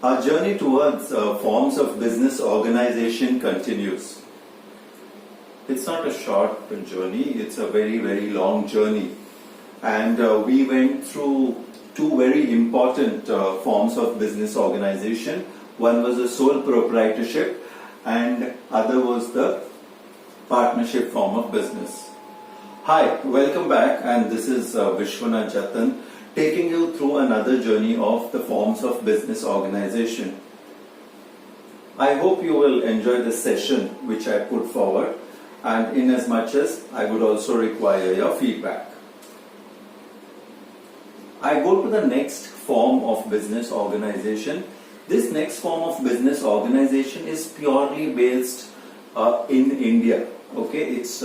Our journey towards forms of business organization continues. It's not a short journey, it's a very, very long journey. And we went through two very important forms of business organization. One was the sole proprietorship and other was the partnership form of business. Hi, welcome back, and this is Vishwanath Jatan taking you through another journey of the forms of business organization. I hope you will enjoy this session which I put forward, and in as much as I would also require your feedback. I go to the next form of business organization. This next form of business organization is purely based in India. Okay, it's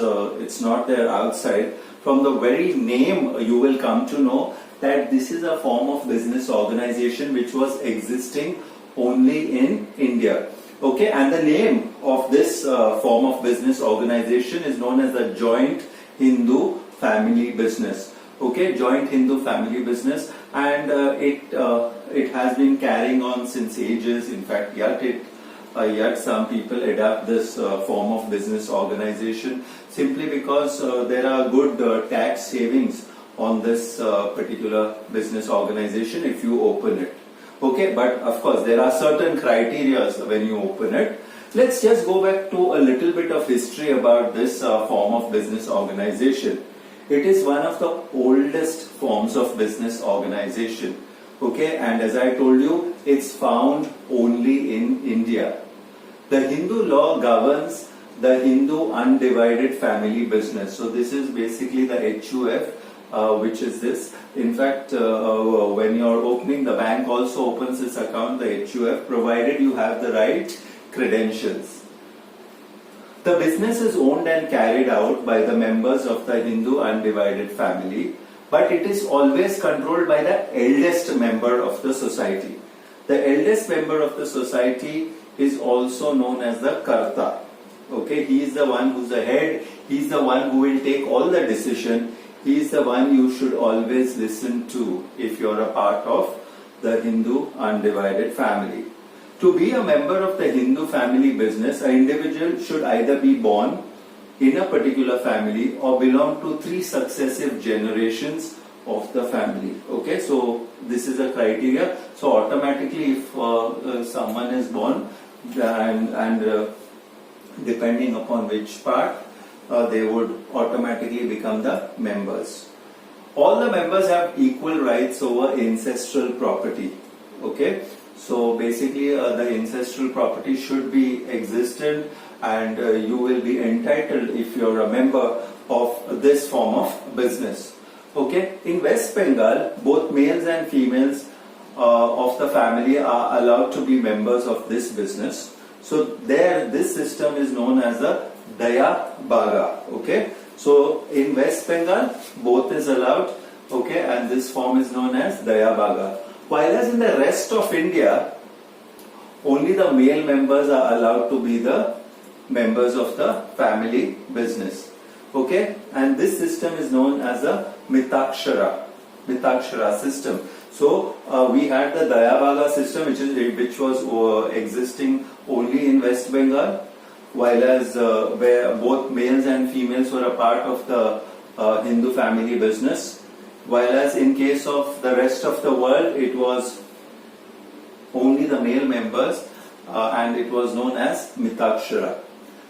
not there outside. From the very name, you will come to know that this is a form of business organization which was existing only in India. Okay, and the name of this form of business organization is known as the Joint Hindu Family Business. Okay, Joint Hindu Family Business, and it has been carrying on since ages. In fact, yet some people adopt this form of business organization simply because there are good tax savings on this particular business organization if you open it. Okay, but of course there are certain criteria when you open it. Let's just go back to a little bit of history about this form of business organization. It is one of the oldest forms of business organization. Okay, and as I told you, it's found only in India. The Hindu law governs the Hindu undivided family business. So this is basically the HUF, which is this. In fact, when you're opening, the bank also opens this account, the HUF, provided you have the right credentials. The business is owned and carried out by the members of the Hindu undivided family, but it is always controlled by the eldest member of the society. The eldest member of the society is also known as the Karta. Okay, he is the one who's the head, he is the one who will take all the decision, he is the one you should always listen to if you're a part of the Hindu undivided family. To be a member of the Hindu family business, an individual should either be born in a particular family or belong to 3 successive generations of the family. Okay, so this is a criteria. So automatically if someone is born and depending upon which part, they would automatically become the members. All the members have equal rights over ancestral property. Okay, so basically the ancestral property should be existent, and you will be entitled if you're a member of this form of business. Okay, in West Bengal, both males and females of the family are allowed to be members of this business. So there, this system is known as the Daya Baga. Okay, so in West Bengal, both is allowed. Okay, and this form is known as Daya Baga. While as in the rest of India, only the male members are allowed to be the members of the family business. Okay, and this system is known as a Mitakshara system. So we had the Daya Baga system, which was existing only in West Bengal, while as where both males and females were a part of the Hindu family business, while as in case of the rest of the world, it was only the male members, and it was known as Mitakshara.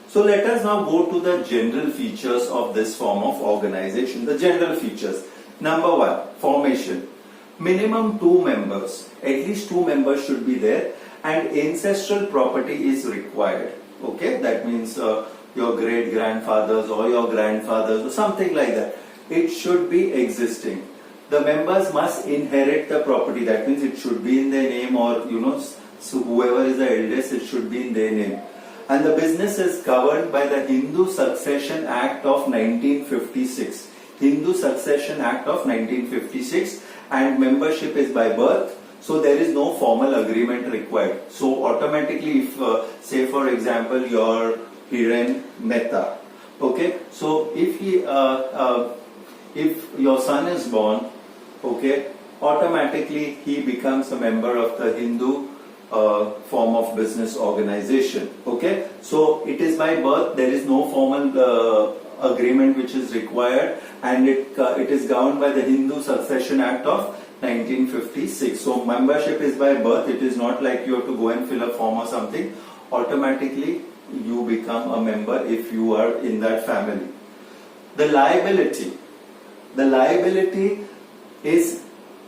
So let us now go to the general features of this form of organization. The general features. Number 1, formation. Minimum 2 members. At least 2 members should be there, and ancestral property is required. Okay, that means your great grandfathers or your grandfathers or something like that. It should be existing. The members must inherit the property. That means it should be in their name, or so whoever is the eldest, it should be in their name. And the business is governed by the Hindu Succession Act of 1956. Hindu Succession Act of 1956, and membership is by birth. So there is no formal agreement required. So automatically, if say for example your Hiren Mehta, okay, so if your son is born, okay, automatically he becomes a member of the Hindu form of business organization. Okay, so it is by birth. There is no formal agreement which is required, and it is governed by the Hindu Succession Act of 1956. So membership is by birth. It is not like you have to go and fill a form or something. Automatically you become a member if you are in that family. The liability is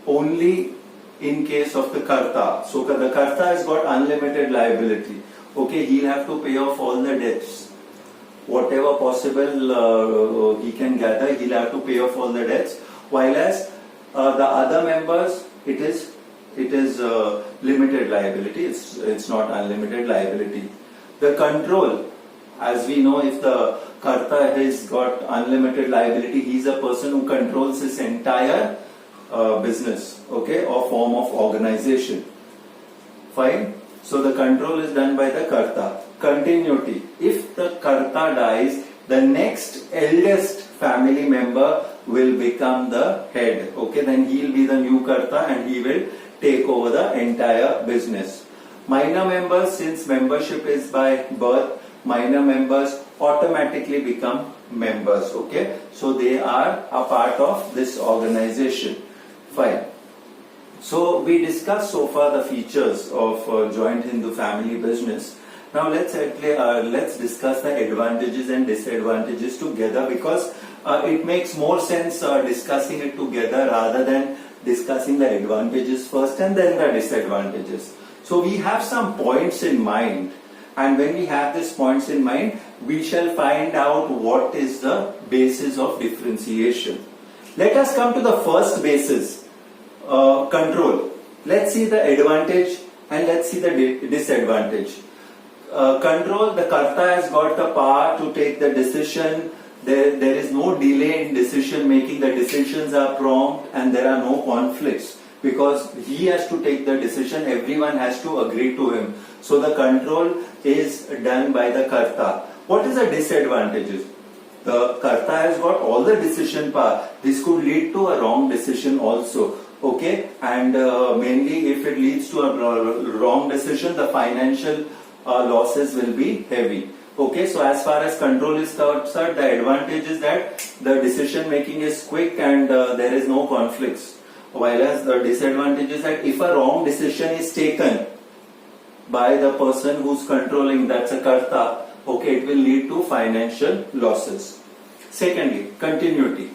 only in case of the karta. So the karta has got unlimited liability. Okay, he'll have to pay off all the debts. Whatever possible he can gather, he'll have to pay off all the debts. While as the other members, it is limited liability. It's not unlimited liability. The control, as we know, if the karta has got unlimited liability, he's a person who controls his entire business, okay, or form of organization. Fine. So the control is done by the karta. Continuity. If the karta dies, the next eldest family member will become the head. Okay, then he will be the new karta and he will take over the entire business. Minor members, since membership is by birth, minor members automatically become members. Okay, so they are a part of this organization. Fine. So we discussed so far the features of joint Hindu family business. Now let's discuss the advantages and disadvantages together, because it makes more sense discussing it together rather than discussing the advantages first and then the disadvantages. So we have some points in mind, and when we have these points in mind, we shall find out what is the basis of differentiation. Let us come to the first basis. Control. Let's see the advantage and let's see the disadvantage. Control, the karta has got the power to take the decision. There is no delay in decision making. The decisions are prompt and there are no conflicts, because he has to take the decision. Everyone has to agree to him. So the control is done by the karta. What is the disadvantages? The karta has got all the decision power. This could lead to a wrong decision also. Okay, and mainly if it leads to a wrong decision, the financial losses will be heavy. Okay, so as far as control is concerned, the advantage is that the decision making is quick and there is no conflicts. While as the disadvantage is that if a wrong decision is taken by the person who's controlling, that's a karta, okay, it will lead to financial losses. Secondly, continuity.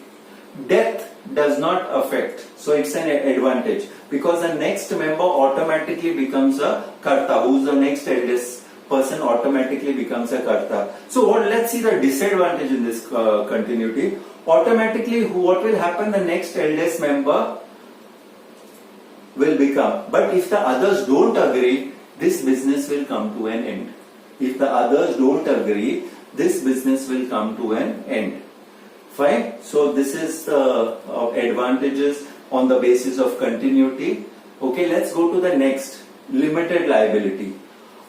Death does not affect, so it's an advantage, because the next member automatically becomes a karta. Who's the next eldest person automatically becomes a karta. So let's see the disadvantage in this continuity. Automatically, what will happen? The next eldest member will become. But if the others don't agree, this business will come to an end. If the others don't agree, this business will come to an end. Fine. So this is the advantages on the basis of continuity. Okay, let's go to the next. Limited liability.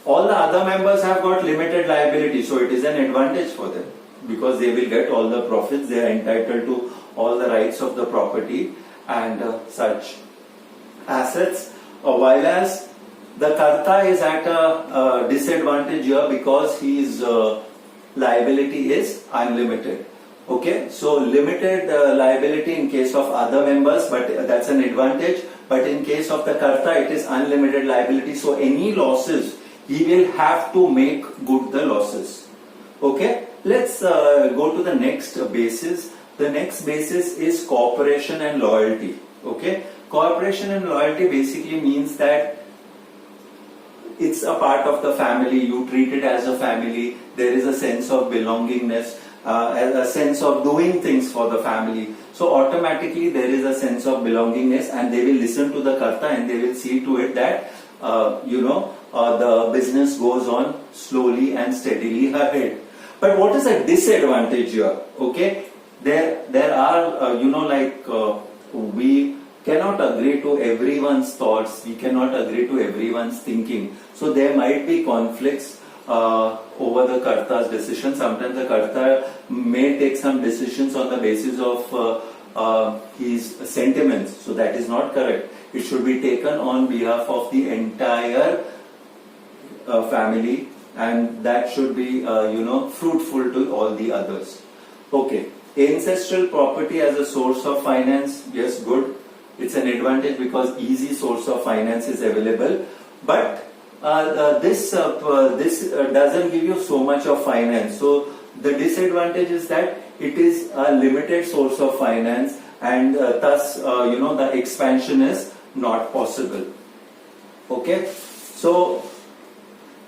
All the other members have got limited liability, so it is an advantage for them, because they will get all the profits. They are entitled to all the rights of the property and such assets. While as the karta is at a disadvantage here, because his liability is unlimited. Okay, so limited liability in case of other members, but that's an advantage. But in case of the karta, it is unlimited liability. So any losses, he will have to make good the losses. Okay, let's go to the next basis. The next basis is cooperation and loyalty. Okay, cooperation and loyalty basically means that it's a part of the family. You treat it as a family. There is a sense of belongingness. A sense of doing things for the family. So automatically there is a sense of belongingness, and they will listen to the karta and they will see to it that the business goes on slowly and steadily ahead. But what is a disadvantage here? Okay, there are we cannot agree to everyone's thoughts. We cannot agree to everyone's thinking. So there might be conflicts over the karta's decision. Sometimes the karta may take some decisions on the basis of his sentiments. So that is not correct. It should be taken on behalf of the entire family, and that should be fruitful to all the others. Okay, ancestral property as a source of finance, yes, good. It's an advantage because easy source of finance is available, but this doesn't give you so much of finance. So the disadvantage is that it is a limited source of finance, and thus the expansion is not possible. Okay, so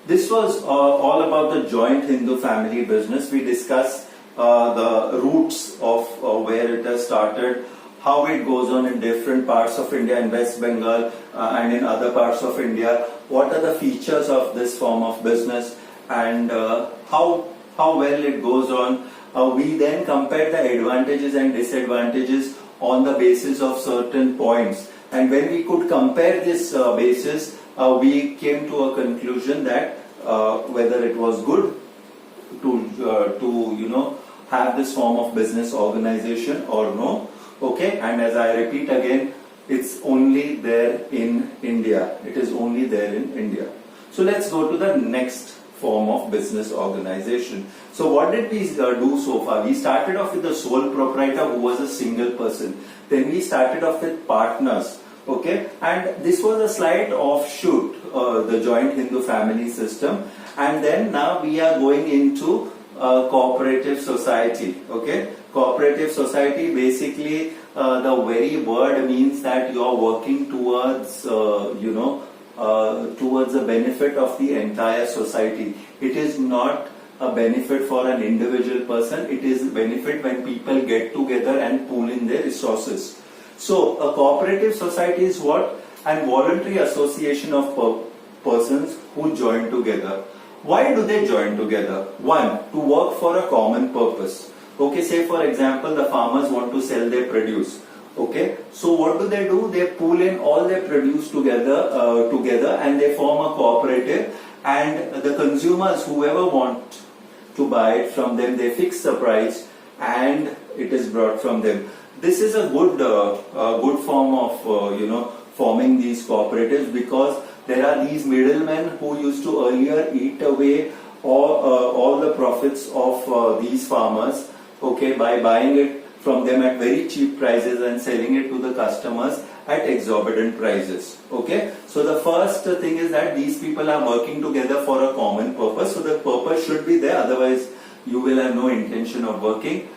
this was all about the joint Hindu family business. We discussed the roots of where it has started, how it goes on in different parts of India, in West Bengal and in other parts of India. What are the features of this form of business, and how well it goes on. We then compare the advantages and disadvantages on the basis of certain points, and when we could compare this basis, we came to a conclusion that whether it was good to have this form of business organization or no. Okay, and as I repeat again, it's only there in India. It is only there in India. So let's go to the next form of business organization. So what did we do so far? We started off with the sole proprietor, who was a single person. Then we started off with partners. Okay, and this was a slight offshoot, the joint Hindu family system. And then now we are going into cooperative society. Okay, cooperative society, basically the very word means that you are working towards towards the benefit of the entire society. It is not a benefit for an individual person. It is a benefit when people get together and pool in their resources. So a cooperative society is what? An voluntary association of persons who join together. Why do they join together? One, to work for a common purpose. Okay, say for example, the farmers want to sell their produce. Okay, so what do? They pool in all their produce together and they form a cooperative, and the consumers, whoever want to buy it from them, they fix the price and it is brought from them. This is a good form of forming these cooperatives, because there are these middlemen who used to earlier eat away all the profits of these farmers, okay, by buying it from them at very cheap prices and selling it to the customers at exorbitant prices. Okay, so the first thing is that these people are working together for a common purpose. So the purpose should be there, otherwise you will have no intention of working.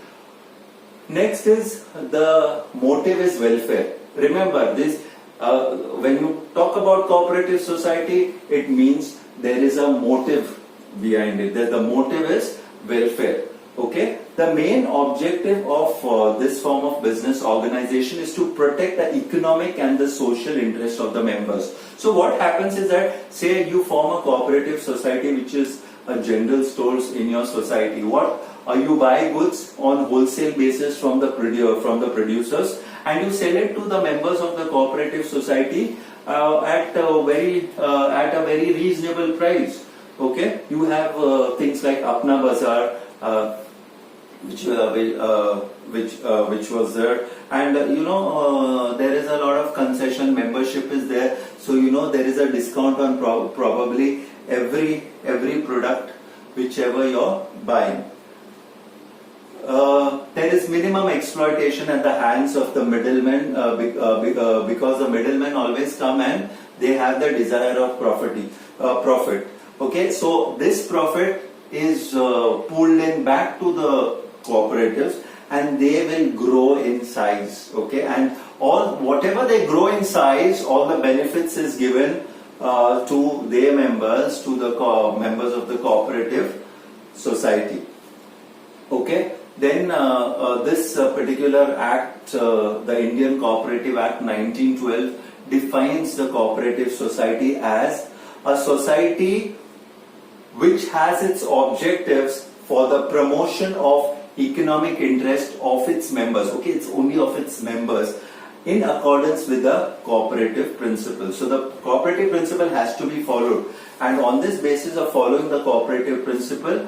Next is the motive is welfare. Remember this, when you talk about cooperative society, it means there is a motive behind it. The motive is welfare. Okay, the main objective of this form of business organization is to protect the economic and the social interest of the members. So what happens is that, say you form a cooperative society, which is a general stores in your society. What you buy goods on wholesale basis from the producers, and you sell it to the members of the cooperative society at a very reasonable price. Okay, you have things like Apna Bazaar, which was there, and there is a lot of concession membership is there. So there is a discount on probably every product whichever you're buying. There is minimum exploitation at the hands of the middlemen because the middlemen always come and they have the desire of profit. Okay, so this profit is pulled in back to the cooperatives, and they will grow in size. Okay, and whatever they grow in size, all the benefits is given to their members, to the members of the cooperative society. Okay, then this particular act, the Indian Cooperative Act 1912, defines the cooperative society as a society which has its objectives for the promotion of economic interest of its members. Okay, it's only of its members in accordance with the cooperative principle. So the cooperative principle has to be followed, and on this basis of following the cooperative principle,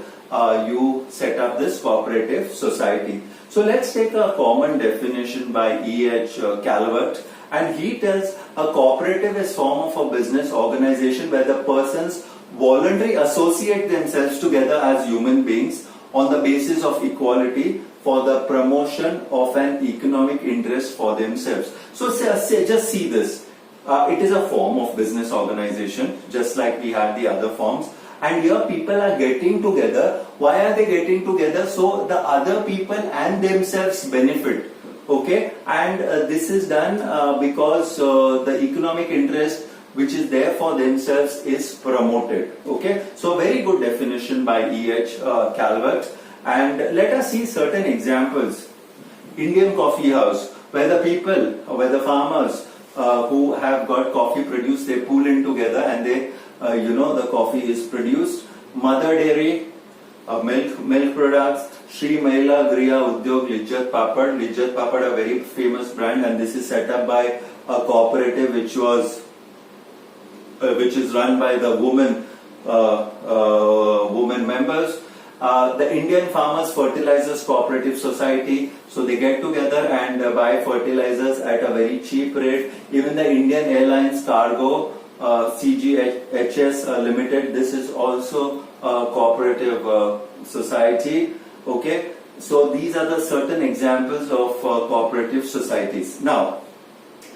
you set up this cooperative society. So let's take a common definition by E.H. Calvert, and he tells a cooperative is form of a business organization where the persons voluntary associate themselves together as human beings on the basis of equality for the promotion of an economic interest for themselves. So just see this. It is a form of business organization, just like we have the other forms. And here people are getting together. Why are they getting together? So the other people and themselves benefit. Okay, and this is done because the economic interest which is there for themselves is promoted. Okay, so very good definition by E.H. Calvert. And let us see certain examples. Indian coffee house, where the people, where the farmers who have got coffee produced, they pool in together and they, the coffee is produced. Mother Dairy, milk products. Shri Mahila Griha Udyog Lijjat Papad. Lijjat Papad, a very famous brand, and this is set up by a cooperative which is run by the women members. The Indian Farmers Fertilizers Cooperative Society, so they get together and buy fertilizers at a very cheap rate. Even the Indian Airlines Cargo CGHS Limited, this is also a cooperative society. Okay, so these are the certain examples of cooperative societies. Now,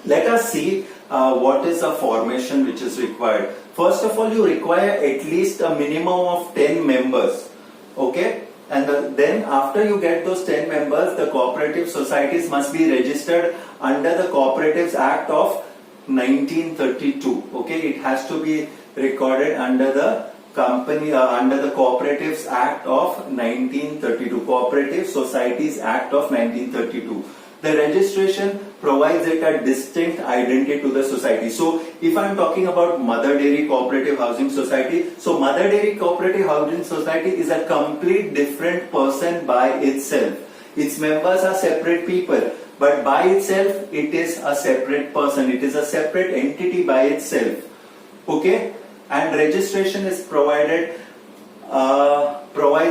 let us see what is the formation which is required. First of all, you require at least a minimum of 10 members. Okay, and then after you get those 10 members, the cooperative societies must be registered under the Cooperatives Act of 1932. Okay, it has to be recorded under the under the Cooperatives Act of 1932, Cooperative Societies Act of 1932. The registration provides it a distinct identity to the society. So, if I am talking about Mother Dairy Cooperative Housing Society, so Mother Dairy Cooperative Housing Society is a complete different person by itself. Its members are separate people, but by itself it is a separate person. It is a separate entity by itself. Okay, and registration is provides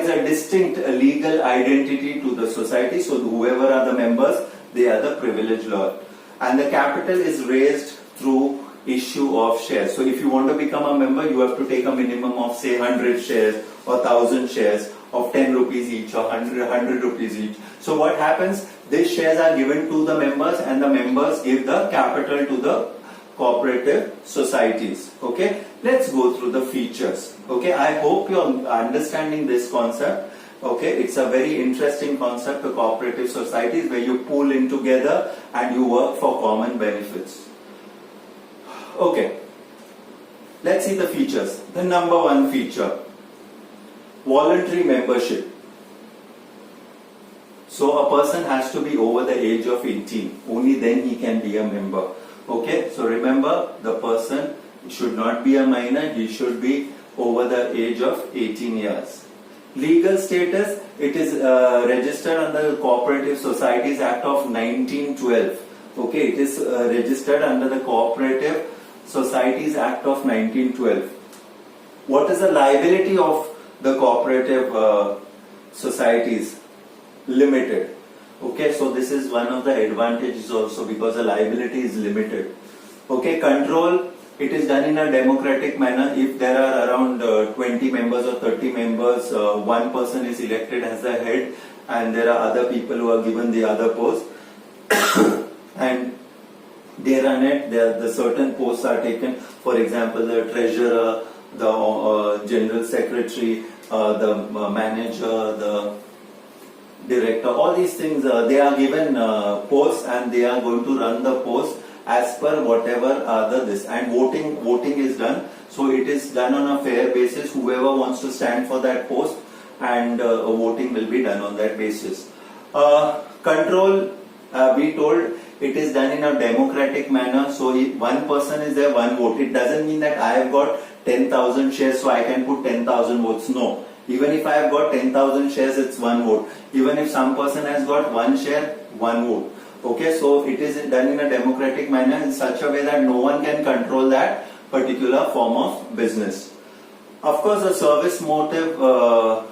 a distinct legal identity to the society. So, whoever are the members, they are the privileged lot. And the capital is raised through issue of shares. So if you want to become a member, you have to take a minimum of say 100 shares or 1000 shares of 10 rupees each or 100 rupees each. So what happens? These shares are given to the members and the members give the capital to the cooperative societies. Okay, let's go through the features. Okay, I hope you are understanding this concept. Okay, it's a very interesting concept, the cooperative societies, where you pool in together and you work for common benefits. Okay, let's see the features. The number one feature, voluntary membership. So a person has to be over the age of 18. Only then he can be a member. Okay, so remember, the person should not be a minor. He should be over the age of 18 years. Legal status, it is registered under the Cooperative Societies Act of 1912. Okay, it is registered under the Cooperative Societies Act of 1912. What is the liability of the cooperative societies? Limited. Okay, so this is one of the advantages also, because the liability is limited. Okay, control, it is done in a democratic manner. If there are around 20 members or 30 members, one person is elected as the head and there are other people who are given the other post and they run it. The certain posts are taken, for example the treasurer, the general secretary, the manager, the director, all these things, they are given posts and they are going to run the post as per whatever this, and voting is done. So it is done on a fair basis. Whoever wants to stand for that post, and voting will be done on that basis. Control, we told, it is done in a democratic manner. So if one person is there, one vote. It doesn't mean that I have got 10,000 shares, so I can put 10,000 votes. No. Even if I have got 10,000 shares, it's one vote. Even if some person has got one share, one vote. Okay, so it is done in a democratic manner in such a way that no one can control that particular form of business. Of course, the service motive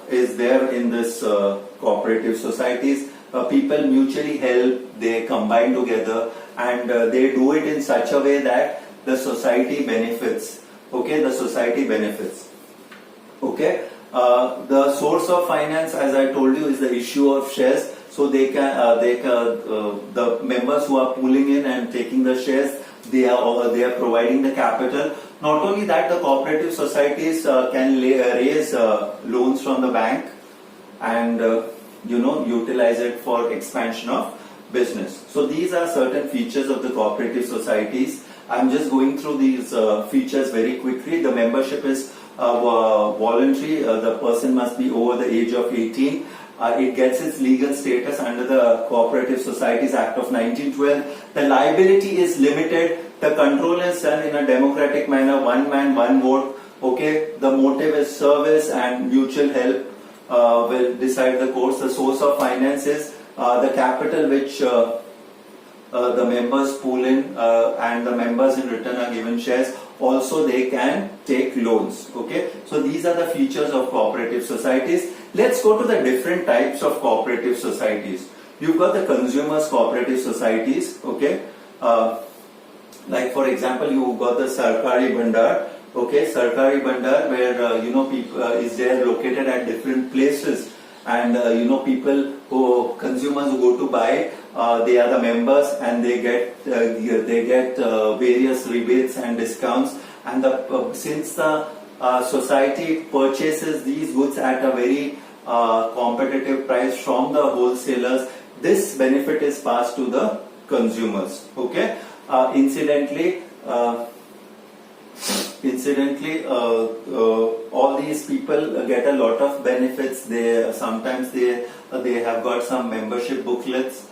is there in this cooperative societies. People mutually help, they combine together, and they do it in such a way that the society benefits. Okay, the society benefits. Okay. The source of finance, as I told you, is the issue of shares. So the members who are pooling in and taking the shares, they are providing the capital. Not only that, the cooperative societies can raise loans from the bank and utilize it for expansion of business. So these are certain features of the cooperative societies. I'm just going through these features very quickly. The membership is voluntary. The person must be over the age of 18. It gets its legal status under the Cooperative Societies Act of 1912. The liability is limited. The control is done in a democratic manner. One man, one vote. Okay. The motive is service and mutual help will decide the course. The source of finance is the capital which the members pool in, and the members in return are given shares. Also, they can take loans. Okay, so these are the features of cooperative societies. Let's go to the different types of cooperative societies. You've got the consumers cooperative societies. Okay, like for example, you've got the Sarkari Bhandar. Okay, Sarkari Bhandar, where people is there located at different places, and people who consumers who go to buy, they are the members, and they get various rebates and discounts. And since the society purchases these goods at a very competitive price from the wholesalers, this benefit is passed to the consumers. Okay, incidentally, all these people get a lot of benefits. Sometimes they have got some membership booklets,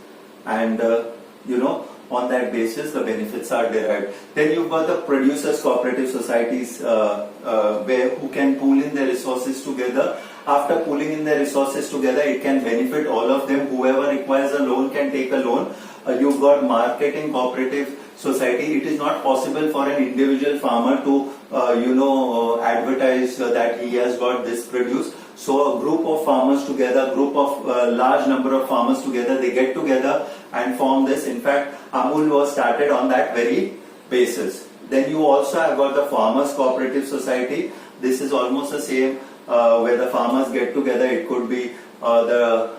and on that basis the benefits are derived. Then you've got the producers cooperative societies, who can pool in their resources together. After pooling in their resources together, it can benefit all of them. Whoever requires a loan can take a loan. You've got marketing cooperative society. It is not possible for an individual farmer to advertise that he has got this produce. So a group of farmers together, large number of farmers together, they get together and form this. In fact, Amul was started on that very basis. Then you also have got the farmers cooperative society. This is almost the same, where the farmers get together. It could be the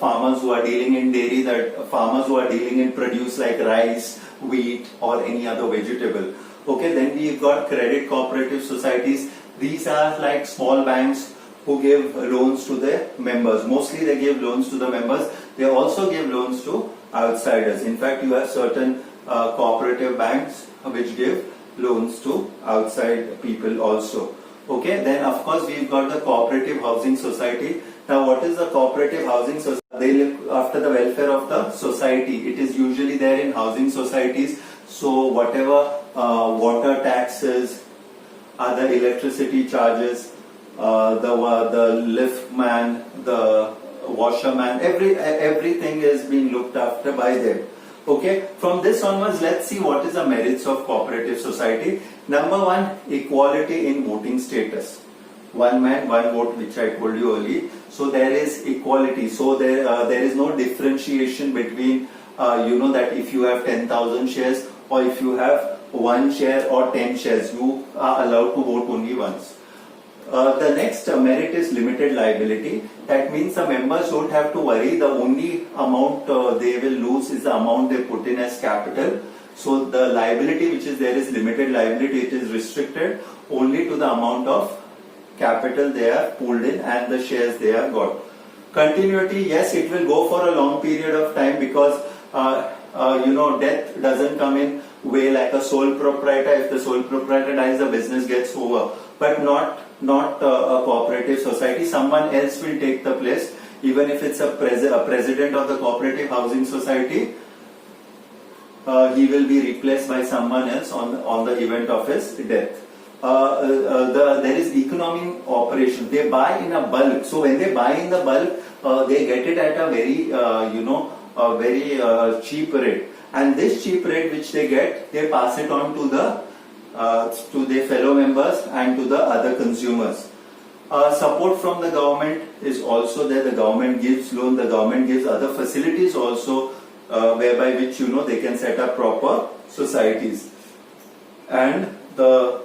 farmers who are dealing in dairy, the farmers who are dealing in produce like rice, wheat, or any other vegetable. Okay, then we've got credit cooperative societies. These are like small banks who give loans to their members. Mostly they give loans to the members. They also give loans to outsiders. In fact, you have certain cooperative banks which give loans to outside people also. Okay, then of course we've got the cooperative housing society. Now what is the cooperative housing society? They look after the welfare of the society. It is usually there in housing societies. So whatever water taxes, other electricity charges, the lift man, the washerman, everything is being looked after by them. Okay, from this onwards, let's see what is the merits of cooperative society. Number one, equality in voting status. One man, one vote, which I told you earlier. So there is equality. So there is no differentiation between that if you have 10,000 shares or if you have 1 share or 10 shares, you are allowed to vote only once. The next merit is limited liability. That means the members don't have to worry. The only amount they will lose is the amount they put in as capital. So the liability which is there is limited liability. It is restricted only to the amount of capital they have pooled in and the shares they have got. Continuity, yes, it will go for a long period of time because death doesn't come in way like a sole proprietor. If the sole proprietor dies, the business gets over. But not a cooperative society. Someone else will take the place. Even if it's a president of the cooperative housing society, he will be replaced by someone else on the event of his death. There is economic operation. They buy in a bulk. So when they buy in the bulk, they get it at a very cheap rate. And this cheap rate which they get, they pass it on to their fellow members and to the other consumers. Support from the government is also there. The government gives loan. The government gives other facilities also, whereby which they can set up proper societies. And the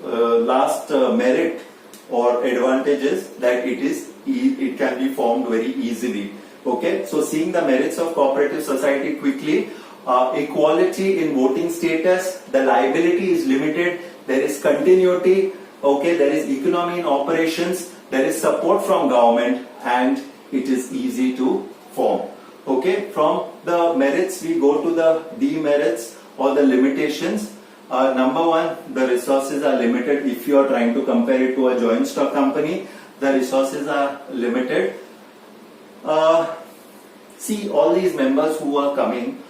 last merit or advantage is that it can be formed very easily. Okay, so seeing the merits of cooperative society quickly, equality in voting status, the liability is limited, there is continuity, okay, there is economy in operations, there is support from government, and it is easy to form. Okay, from the merits we go to the demerits or the limitations. Number one, the resources are limited. If you are trying to compare it to a joint stock company, the resources are limited. See, all these members who are coming,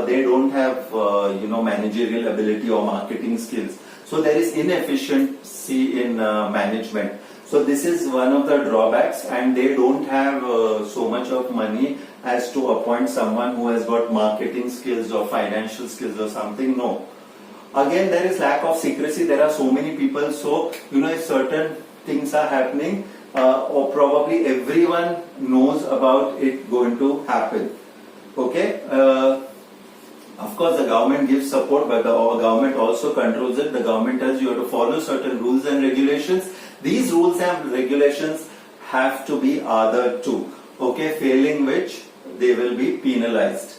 they don't have managerial ability or marketing skills. So there is inefficiency in management. So this is one of the drawbacks, and they don't have so much of money as to appoint someone who has got marketing skills or financial skills or something. No. Again, there is lack of secrecy. There are so many people. So, if certain things are happening, or probably everyone knows about it going to happen. Okay. Of course, the government gives support, but the government also controls it. The government tells you have to follow certain rules and regulations. These rules and regulations have to be adhered to. Okay, failing which they will be penalized.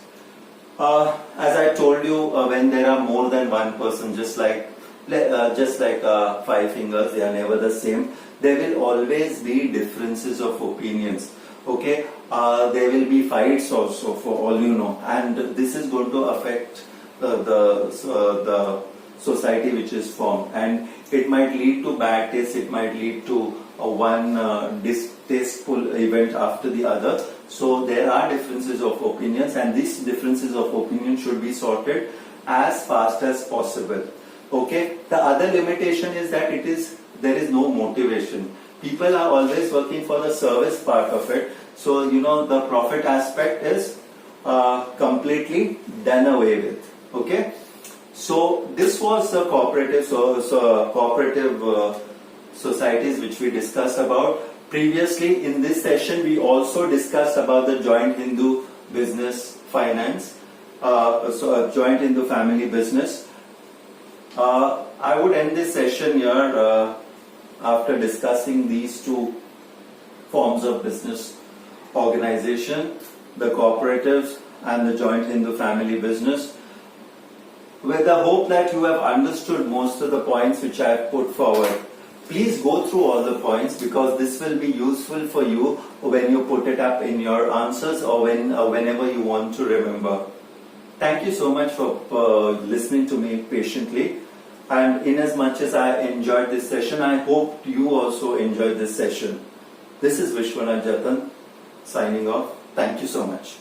As I told you, when there are more than one person, just like five fingers, they are never the same. There will always be differences of opinions. Okay, there will be fights also, for all you know, and this is going to affect the society which is formed, and it might lead to bad taste. It might lead to one distasteful event after the other. So there are differences of opinions, and these differences of opinion should be sorted as fast as possible. Okay. The other limitation is that there is no motivation. People are always working for the service part of it. So the profit aspect is completely done away with. Okay. So this was the cooperative societies which we discussed about. Previously in this session we also discussed about the joint Hindu business finance, joint Hindu family business. I would end this session here after discussing these two forms of business organization, the cooperatives and the joint Hindu family business, with the hope that you have understood most of the points which I have put forward. Please go through all the points, because this will be useful for you when you put it up in your answers or whenever you want to remember. Thank you so much for listening to me patiently. And in as much as I enjoyed this session, I hope you also enjoyed this session. This is Vishwanath Jatan signing off. Thank you so much.